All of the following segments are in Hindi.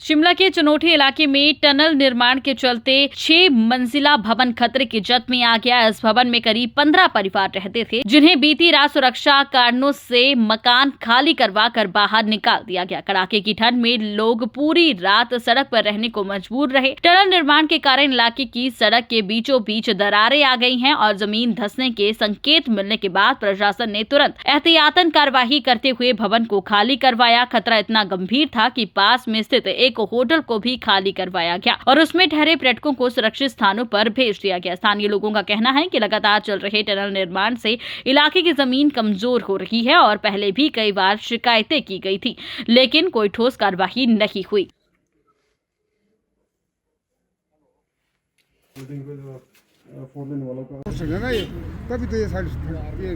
शिमला के चनोटी इलाके में टनल निर्माण के चलते 6 मंजिला भवन खतरे की जद में आ गया। इस भवन में करीब 15 परिवार रहते थे, जिन्हें बीती रात सुरक्षा कारणों से मकान खाली करवा कर बाहर निकाल दिया गया। कड़ाके की ठंड में लोग पूरी रात सड़क पर रहने को मजबूर रहे। टनल निर्माण के कारण इलाके की सड़क के बीचों बीच दरारें आ गई हैं और जमीन धंसने के संकेत मिलने के बाद प्रशासन ने तुरंत एहतियातन कार्रवाई करते हुए भवन को खाली करवाया। खतरा इतना गंभीर था कि पास में स्थित एक होटल को भी खाली करवाया गया और उसमें ठहरे पर्यटकों को सुरक्षित स्थानों पर भेज दिया गया। स्थानीय लोगों का कहना है कि लगातार चल रहे टनल निर्माण से इलाके की जमीन कमजोर हो रही है और पहले भी कई बार शिकायतें की गई थी, लेकिन कोई ठोस कार्रवाई नहीं हुई। तभी तो ये साइड ये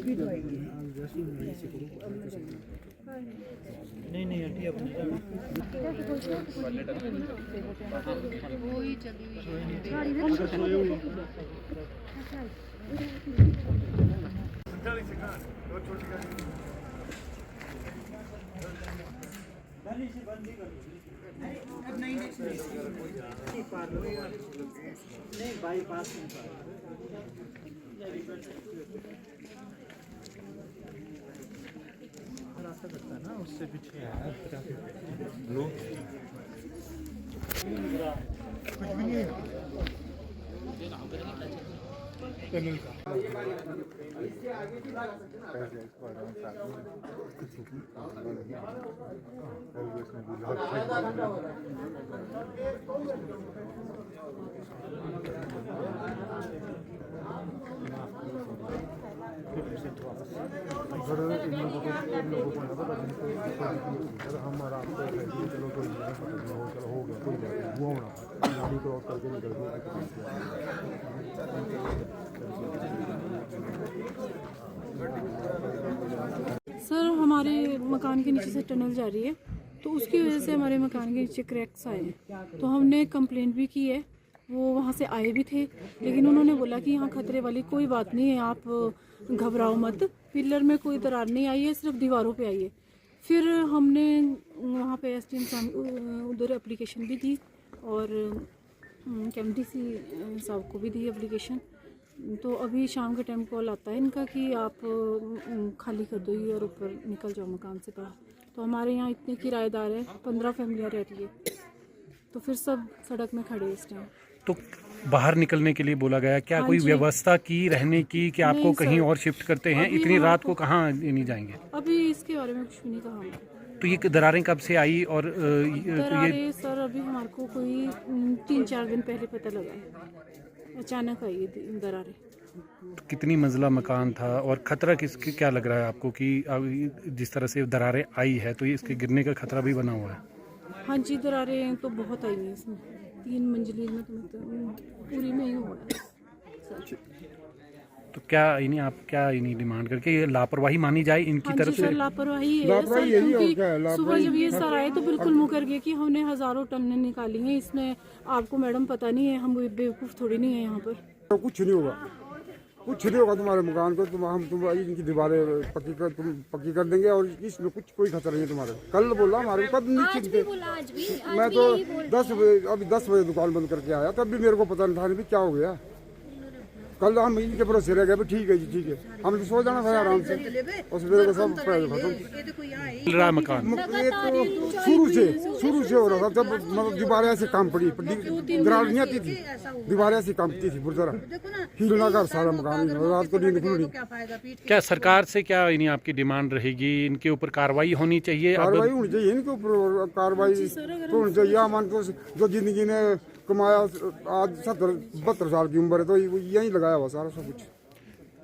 भी नहीं आंटी अब नहीं बाईपास रास्ता करता है ना, उससे पीछे है कुछ भी नहीं हम आराम से चलो कोई हो गया कोई वो होना गाड़ी क्रॉस करके निकल सर, हमारे मकान के नीचे से टनल जा रही है, तो उसकी वजह से हमारे मकान के नीचे क्रैक्स आए हैं। तो हमने कंप्लेंट भी की है, वो वहाँ से आए भी थे, लेकिन उन्होंने बोला कि यहाँ खतरे वाली कोई बात नहीं है, आप घबराओ मत, पिलर में कोई दरार नहीं आई है, सिर्फ दीवारों पे आई है। फिर हमने वहाँ पे एसडीएम साहब उधर एप्लीकेशन भी दी और KMDC साहब को भी दी एप्लीकेशन। तो अभी शाम के टाइम कॉल आता है इनका कि आप खाली कर दो ये और ऊपर निकल जाओ मकान से बाहर। तो हमारे यहाँ इतने किराएदार हैं, 15 फैमिलियाँ रह रही है, तो फिर सब सड़क में खड़े इस टाइम। तो बाहर निकलने के लिए बोला गया क्या? कोई व्यवस्था की रहने की कि आपको कहीं और शिफ्ट करते हैं? इतनी रात को कहाँ नहीं जाएंगे? अभी इसके बारे में कुछ भी नहीं कहा। तो ये दरारें कब से आई? और दरारें सर अभी हमारे को कोई 3-4 दिन पहले पता लगा है, अचानक आई ये दरारें। तो कितनी मंजिला मकान था और खतरा किसकी क्या लग रहा है आपको कि जिस तरह से दरारें आई है तो ये इसके गिरने का खतरा भी बना हुआ है? हाँ जी, दरारें तो बहुत आई हैं इसमें, 3 मंजिली में तो पूरी में ही हुआ है। तो क्या इन्हीं आप क्या इन्हीं डिमांड करके ये लापरवाही मानी जाए इनकी तरफ से? लापरवाही है सर, क्योंकि सुबह जब ये सर आए तो बिल्कुल मुकर गए कि हमने हजारों टन निकाली हैं, इसमें आपको मैडम पता नहीं है, हम बेवकूफ़ थोड़ी नहीं है यहाँ पर। तो कुछ नहीं होगा, कुछ नहीं होगा तुम्हारे मकान को, तुम इनकी दीवारें पक्की कर देंगे और इसमें कोई खतरा नहीं है तुम्हारे। कल बोला हमारे कब नीचे, मैं तो 10 बजे दुकान बंद करके आया, तब भी मेरे को पता नहीं था भी क्या हो गया। कल हम इनके भरोसे रह गए, ठीक है जी ठीक है, हम सो जाना था आराम से, और मेरे को सब मिल रहा है मकान। ये तो शुरू से हो रहा था, जब मतलब दीवारें ऐसे काम पड़ी, दरार नहीं आती थी, दीवारें ऐसे कामती थी बुरी तरह, हिलना का सारा मकान, रात को नींद खुल रही। क्या सरकार से क्या इन्हीं आपकी डिमांड रहेगी? इनके ऊपर कार्रवाई होनी चाहिए, कार्रवाई होनी चाहिए इनके ऊपर, कार्रवाई तो होनी चाहिए। मान तो जो जिंदगी ने कमाया, आज 70-72 साल की उम्र है, तो यही लगाया हुआ सारा सब कुछ।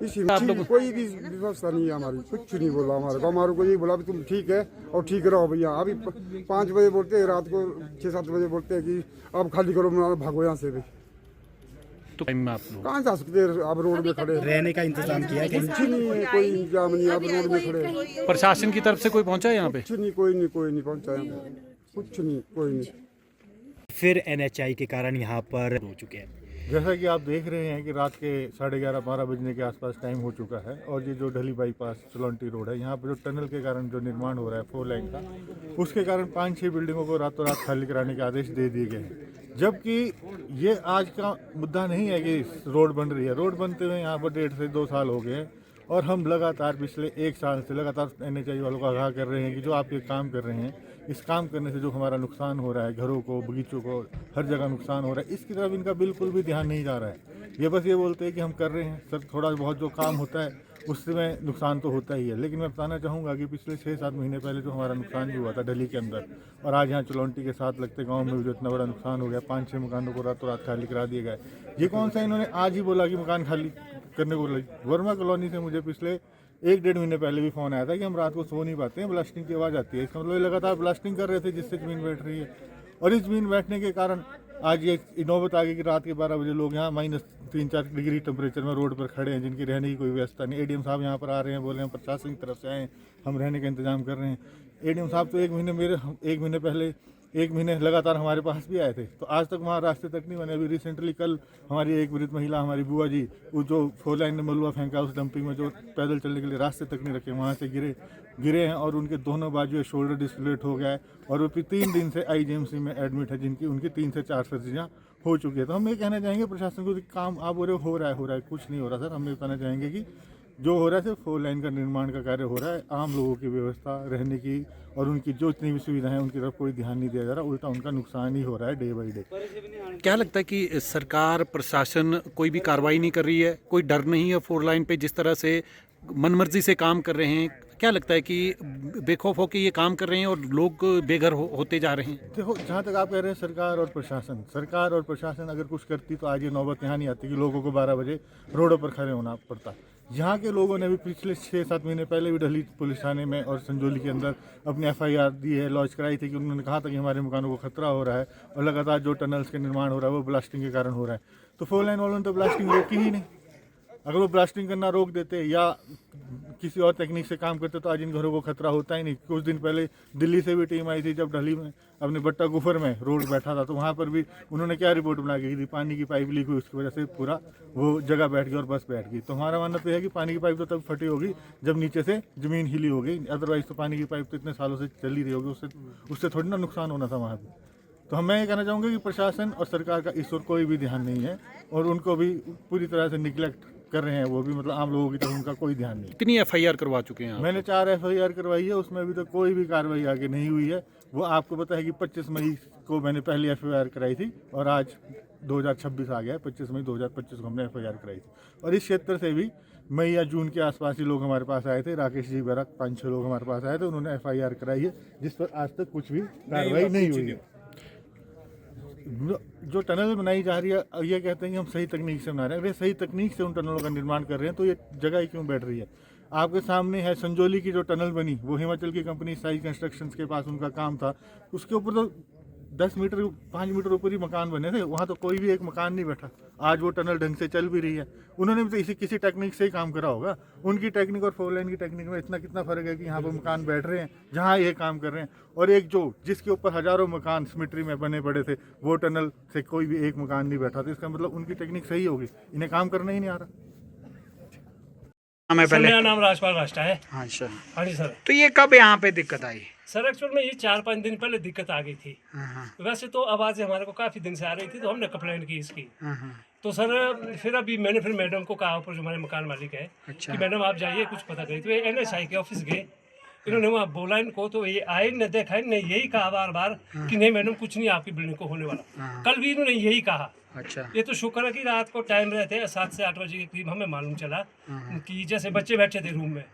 इसी में कोई भी व्यवस्था नहीं है हमारी, कुछ नहीं बोला हमारे को। हमारे को ये बोला भी तुम ठीक है और ठीक रहो भैया। अभी 5 बजे बोलते हैं, रात को 6-7 बजे बोलते हैं कि अब खाली करो, भागो यहाँ से भी। तो टाइम में आप लोग कहाँ जा सकते हैं? अब रोड में खड़े, रहने का इंतजाम किया है? कुछ नहीं है, कोई इंतजाम नहीं। अब रोड में खड़े, प्रशासन की तरफ से कोई पहुंचा है यहाँ पे? कुछ नहीं, कोई नहीं पहुँचा है, कुछ नहीं, कोई नहीं। फिर NHI के कारण यहाँ पर हो चुके हैं। जैसा कि आप देख रहे हैं कि रात के 11:30-12 बजने के आसपास टाइम हो चुका है और ये जो ढली बाईपास चलौंटी रोड है, यहाँ पर जो टनल के कारण जो निर्माण हो रहा है 4 लाइन का, उसके कारण 5-6 बिल्डिंगों को रातों रात खाली कराने के आदेश दे दिए गए हैं। जबकि ये आज का मुद्दा नहीं है कि रोड बन रही है। रोड बनते हुए यहाँ पर 1.5 से 2 साल हो गए हैं और हम लगातार पिछले 1 साल से लगातार NHI वालों को आगाह कर रहे हैं कि जो आप ये काम कर रहे हैं, इस काम करने से जो हमारा नुकसान हो रहा है, घरों को, बगीचों को, हर जगह नुकसान हो रहा है, इसकी तरफ इनका बिल्कुल भी ध्यान नहीं जा रहा है। ये बस ये बोलते हैं कि हम कर रहे हैं सर, थोड़ा बहुत जो काम होता है उससे नुकसान तो होता ही है। लेकिन मैं बताना चाहूँगा कि पिछले 6-7 महीने पहले जो हमारा नुकसान भी हुआ था दिल्ली के अंदर, और आज यहाँ चलौंटी के साथ लगते गाँव में जो इतना बड़ा नुकसान हो गया, 5-6 मकानों को रातों रात खाली करा दिए गए। ये कौन सा इन्होंने आज ही बोला कि मकान खाली करने को बोला? वर्मा कॉलोनी से मुझे पिछले 1-1.5 महीने पहले भी फ़ोन आया था कि हम रात को सो नहीं पाते हैं, ब्लास्टिंग की आवाज़ आती है। इसका मतलब लगातार ब्लास्टिंग कर रहे थे जिससे ज़मीन बैठ रही है, और इस ज़मीन बैठने के कारण आज ये नौबत आ गई कि रात के 12 बजे लोग यहाँ -3-4 डिग्री टेम्परेचर में रोड पर खड़े हैं, जिनकी रहने की कोई व्यवस्था नहीं। ADM साहब यहाँ पर आ रहे हैं, बोल रहे हैं प्रशासन की तरफ से आए, हम रहने का इंतजाम कर रहे हैं। ADM साहब तो 1 महीने पहले 1 महीने लगातार हमारे पास भी आए थे, तो आज तक वहाँ रास्ते तक नहीं बने। अभी रिसेंटली कल हमारी एक वृद्ध महिला, हमारी बुआ जी, वो जो 4 लाइन में मलुआ फेंका उस डंपिंग में, जो पैदल चलने के लिए रास्ते तक नहीं रखे, वहाँ से गिरे हैं और उनके दोनों बाजू शोल्डर डिस्लोकेट हो गया है और वो 3 दिन से IGMC में एडमिट है, जिनकी उनकी 3 से 4 सर्जरियाँ हो चुकी है। तो हम ये कहना चाहेंगे प्रशासन को कि काम आप बोल रहे हो रहा है, कुछ नहीं हो रहा सर। हम ये बताना चाहेंगे कि जो हो रहा है सिर्फ 4 लाइन का निर्माण का कार्य हो रहा है। आम लोगों की व्यवस्था, रहने की और उनकी जो इतनी भी सुविधाएं हैं उनकी तरफ कोई ध्यान नहीं दिया जा रहा, उल्टा उनका नुकसान ही हो रहा है डे बाई डे। क्या लगता है कि सरकार, प्रशासन कोई भी कार्रवाई नहीं कर रही है? कोई डर नहीं है 4 लाइन पे जिस तरह से मनमर्जी से काम कर रहे हैं? क्या लगता है कि बेखौफ होकर ये काम कर रहे हैं और लोग बेघर होते जा रहे हैं? देखो, जहाँ तक आप कह रहे हैं सरकार और प्रशासन अगर कुछ करती तो आज ये नौबत यहाँ नहीं आती कि लोगों को 12 बजे रोडों पर खड़े होना पड़ता। यहाँ के लोगों ने भी पिछले 6-7 महीने पहले भी ढली पुलिस थाने में और संजौली के अंदर अपनी FIR दी है, लॉन्च कराई थी कि उन्होंने कहा था कि हमारे मकानों को खतरा हो रहा है और लगातार जो टनल्स के निर्माण हो रहा है वो ब्लास्टिंग के कारण हो रहा है। तो 4 लाइन वालों ने तो ब्लास्टिंग रोकी ही नहीं। अगर वो ब्लास्टिंग करना रोक देते या किसी और टेक्निक से काम करते तो आज इन घरों को खतरा होता ही नहीं। कुछ दिन पहले दिल्ली से भी टीम आई थी, जब ढली में अपने बट्टा गुफर में रोड बैठा था, तो वहाँ पर भी उन्होंने क्या रिपोर्ट बना के थी, पानी की पाइप लीक हुई, उसकी वजह से पूरा वो जगह बैठ गई और बस बैठ गई। तो हमारा मानना तो है कि पानी की पाइप तो तब फटी होगी जब नीचे से ज़मीन हिली होगी, अदरवाइज तो पानी की पाइप तो इतने सालों से चल ही रही होगी, उससे थोड़ी ना नुकसान होना था वहाँ पर। तो मैं ये कहना चाहूँगा कि प्रशासन और सरकार का इस ओर कोई भी ध्यान नहीं है और उनको भी पूरी तरह से निगलेक्ट कर रहे हैं, वो भी मतलब आम लोगों की तरफ उनका कोई ध्यान नहीं। कितनी FIR करवा चुके हैं आप? मैंने 4 FIR करवाई है, उसमें अभी तक कोई भी कार्रवाई आगे नहीं हुई है। वो आपको पता है कि 25 मई को मैंने पहली FIR कराई थी और आज 2026 आ गया है, 25 मई 2025 को हमने FIR कराई थी। और इस क्षेत्र से भी मई या जून के आसपास ही लोग हमारे पास आए थे, राकेश जी वगैरह 5-6 लोग हमारे पास आए थे, उन्होंने FIR कराई है, जिस पर आज तक कुछ भी कार्रवाई नहीं हुई है। जो टनल बनाई जा रही है, ये कहते हैं कि हम सही तकनीक से बना रहे हैं। वे सही तकनीक से उन टनलों का निर्माण कर रहे हैं तो ये जगह ही क्यों बैठ रही है? आपके सामने है संजौली की जो टनल बनी, वो हिमाचल की कंपनी साइज कंस्ट्रक्शंस के पास उनका काम था। उसके ऊपर तो 10 मीटर 5 मीटर ऊपर ही मकान बने थे, वहाँ तो कोई भी एक मकान नहीं बैठा। आज वो टनल ढंग से चल भी रही है। उन्होंने भी तो किसी टेक्निक से ही काम करा होगा। उनकी टेक्निक और 4 लाइन की टेक्निक में इतना कितना फर्क है कि यहाँ पर मकान बैठ रहे हैं जहाँ ये काम कर रहे हैं, और एक जो जिसके ऊपर हजारों मकान सिमेट्री में बने पड़े थे, वो टनल से कोई भी एक मकान नहीं बैठा। तो इसका मतलब उनकी टेक्निक सही होगी, इन्हें काम करना ही नहीं आ रहा। मेरा नाम राजपाल राष्ट्र है। हाँ सर। हाँ जी सर। तो ये कब यहाँ पे दिक्कत आई? सर एक्चुअल में ये 4-5 दिन पहले दिक्कत आ गई थी। वैसे तो आवाज़ें हमारे को काफ़ी दिन से आ रही थी, तो हमने कंप्लेंट की इसकी। तो सर फिर अभी मैंने मैडम को कहा, ऊपर जो हमारे मकान मालिक है, कि मैडम आप जाइए कुछ पता करिए। तो ये NHI के ऑफिस गए, इन्होंने वहाँ बोला इनको, तो ये आए न देखा, ने यही कहा बार बार कि नहीं मैडम कुछ नहीं आपकी बिल्डिंग को होने वाला। कल भी इन्होंने यही कहा। अच्छा। ये तो शुक्र है कि रात को टाइम रहते हैं 7 से 8 बजे के करीब हमें मालूम चला कि जैसे बच्चे बैठे थे रूम में,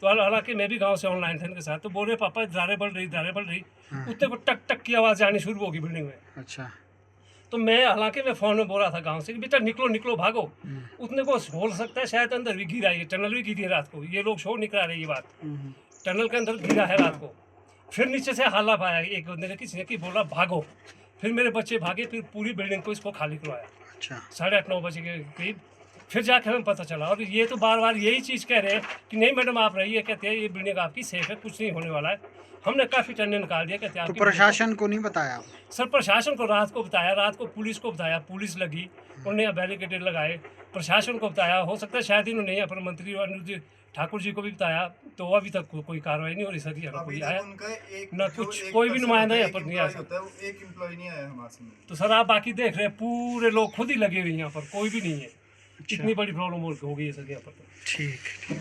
तो हालांकि मैं भी गांव से ऑनलाइन था इनके साथ, तो बोल रहे पापा दरारें बढ़ रही। उतने को टक टक की आवाज़ आनी शुरू होगी बिल्डिंग में। अच्छा। तो मैं हालांकि मैं फ़ोन में बोल रहा था गांव से कि बेटा निकलो निकलो भागो, उतने को हो सकता है शायद अंदर भी गिरा, ये टनल भी गिरी है रात को, ये लोग शो नहीं करा रहे ये बात, टनल के अंदर गिरा है रात को। फिर नीचे से हल्ला पाया एक बंदे ने, किसी ने कि बोला भागो, फिर मेरे बच्चे भागे, फिर पूरी बिल्डिंग को इसको खाली करवाया। अच्छा 8:30-9 बजे के करीब फिर जाके हमें पता चला। और ये तो बार बार यही चीज़ कह रहे हैं कि नहीं मैडम आप रहिए, कहते हैं ये बिल्डिंग आपकी सेफ है, कुछ नहीं होने वाला है। हमने काफ़ी टन्ने निकाल दिया, कहते हैं तो आपकी प्रशासन को नहीं बताया? सर प्रशासन को रात को बताया, रात को पुलिस को बताया, पुलिस लगी, उन्होंने बैरिकेड लगाए, प्रशासन को बताया, हो सकता है शायद इन्होंने यहाँ पर मंत्री अनुज ठाकुर जी को भी बताया, तो अभी तक कोई कार्रवाई नहीं हो रही सर। यहाँ कोई आया ना, कुछ कोई भी नुमाइंदा यहाँ पर नहीं आया सर। एक एम्प्लॉय नहीं आया हमारे से। तो सर आप बाकी देख रहे हैं पूरे लोग खुद ही लगे हुए हैं यहाँ पर, कोई भी नहीं है। इतनी बड़ी प्रॉब्लम हो गई है सर यहाँ पर। ठीक।